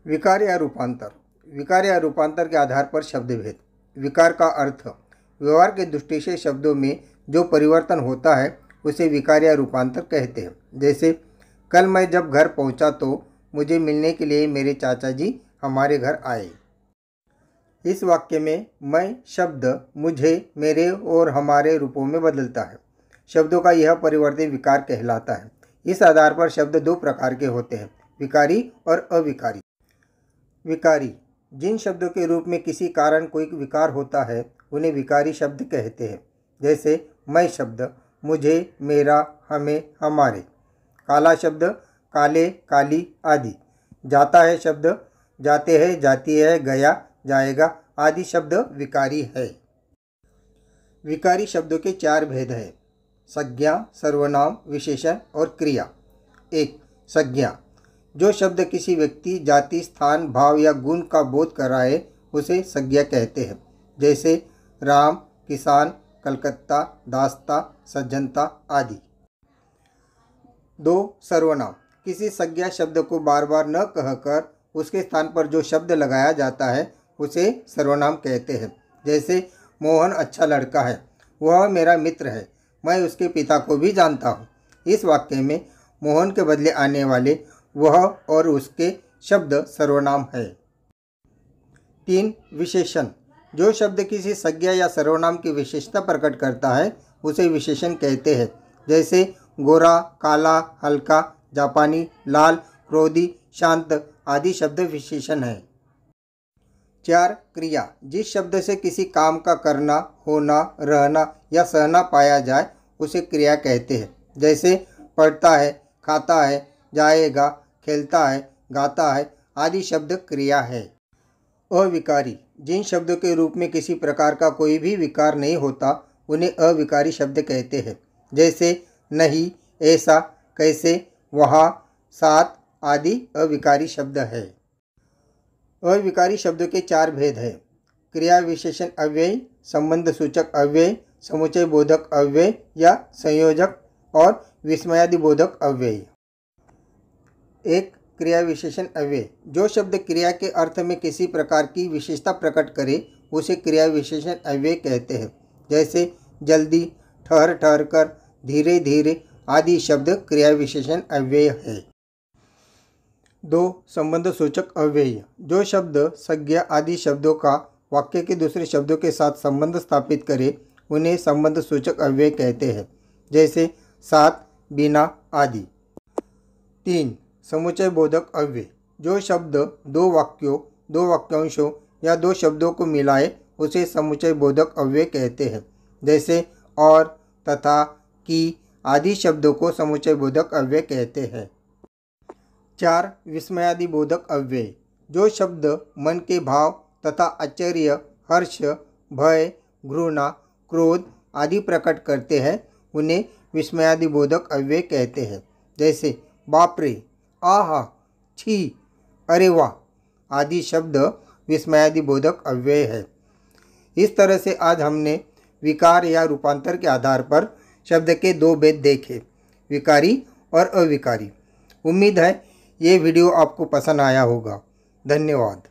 विकार या रूपांतर। विकार या रूपांतर के आधार पर शब्द भेद। विकार का अर्थ व्यवहार की दृष्टि से शब्दों में जो परिवर्तन होता है उसे विकार या रूपांतर कहते हैं। जैसे कल मैं जब घर पहुंचा तो मुझे मिलने के लिए मेरे चाचा जी हमारे घर आए। इस वाक्य में मैं शब्द मुझे, मेरे और हमारे रूपों में बदलता है। शब्दों का यह परिवर्तन विकार कहलाता है। इस आधार पर शब्द दो प्रकार के होते हैं, विकारी और अविकारी। विकारी जिन शब्दों के रूप में किसी कारण कोई विकार होता है उन्हें विकारी शब्द कहते हैं। जैसे मैं शब्द, मुझे, मेरा, हमें, हमारे। काला शब्द, काले, काली आदि। जाता है शब्द, जाते हैं, जाती है, गया, जाएगा आदि शब्द विकारी है। विकारी शब्दों के चार भेद हैं, संज्ञा, सर्वनाम, विशेषण और क्रिया। 1. संज्ञा। जो शब्द किसी व्यक्ति, जाति, स्थान, भाव या गुण का बोध कराए उसे संज्ञा कहते हैं। जैसे राम, किसान, कलकत्ता, दास्ता, सज्जनता आदि। 2. सर्वनाम। किसी संज्ञा शब्द को बार बार न कहकर उसके स्थान पर जो शब्द लगाया जाता है उसे सर्वनाम कहते हैं। जैसे मोहन अच्छा लड़का है, वह मेरा मित्र है, मैं उसके पिता को भी जानता हूँ। इस वाक्य में मोहन के बदले आने वाले वह और उसके शब्द सर्वनाम है। 3. विशेषण। जो शब्द किसी संज्ञा या सर्वनाम की विशेषता प्रकट करता है उसे विशेषण कहते हैं। जैसे गोरा, काला, हल्का, जापानी, लाल, क्रोधी, शांत आदि शब्द विशेषण हैं। 4. क्रिया। जिस शब्द से किसी काम का करना, होना, रहना या सहना पाया जाए उसे क्रिया कहते हैं। जैसे पढ़ता है, खाता है, जाएगा, खेलता है, गाता है आदि शब्द क्रिया है। अविकारी। जिन शब्दों के रूप में किसी प्रकार का कोई भी विकार नहीं होता उन्हें अविकारी शब्द कहते हैं। जैसे नहीं, ऐसा, कैसे, वहाँ, साथ आदि अविकारी शब्द है। अविकारी शब्दों के चार भेद हैं, क्रिया विशेषण अव्यय, संबंध सूचक अव्यय, समुच्चय बोधक अव्यय या संयोजक और विस्मयादि बोधक अव्यय। 1. क्रिया विशेषण अव्यय। जो शब्द क्रिया के अर्थ में किसी प्रकार की विशेषता प्रकट करे उसे क्रिया विशेषण अव्यय कहते हैं। जैसे जल्दी, ठहर ठहर कर, धीरे धीरे आदि शब्द क्रिया विशेषण अव्यय है। 2. संबंध सूचक अव्यय। जो शब्द संज्ञा आदि शब्दों का वाक्य के दूसरे शब्दों के साथ संबंध स्थापित करे उन्हें संबंध सूचक अव्यय कहते हैं। जैसे साथ, बिना आदि। 3. समुच्चय बोधक अव्यय। जो शब्द दो वाक्यों, दो वाक्यांशों या दो शब्दों को मिलाए उसे समुच्चय बोधक अव्यय कहते हैं। जैसे और, तथा, की आदि शब्दों को समुच्चय बोधक अव्यय कहते हैं। 4. विस्मयादि बोधक अव्यय। जो शब्द मन के भाव तथा आश्चर्य, हर्ष, भय, घृणा, क्रोध आदि प्रकट करते हैं उन्हें विस्मयादि बोधक अव्यय कहते हैं। जैसे बाप रे, आहा, छी, अरे वाह आदि शब्द विस्मयादि बोधक अव्यय है। इस तरह से आज हमने विकार या रूपांतर के आधार पर शब्द के दो भेद देखे, विकारी और अविकारी। उम्मीद है ये वीडियो आपको पसंद आया होगा। धन्यवाद।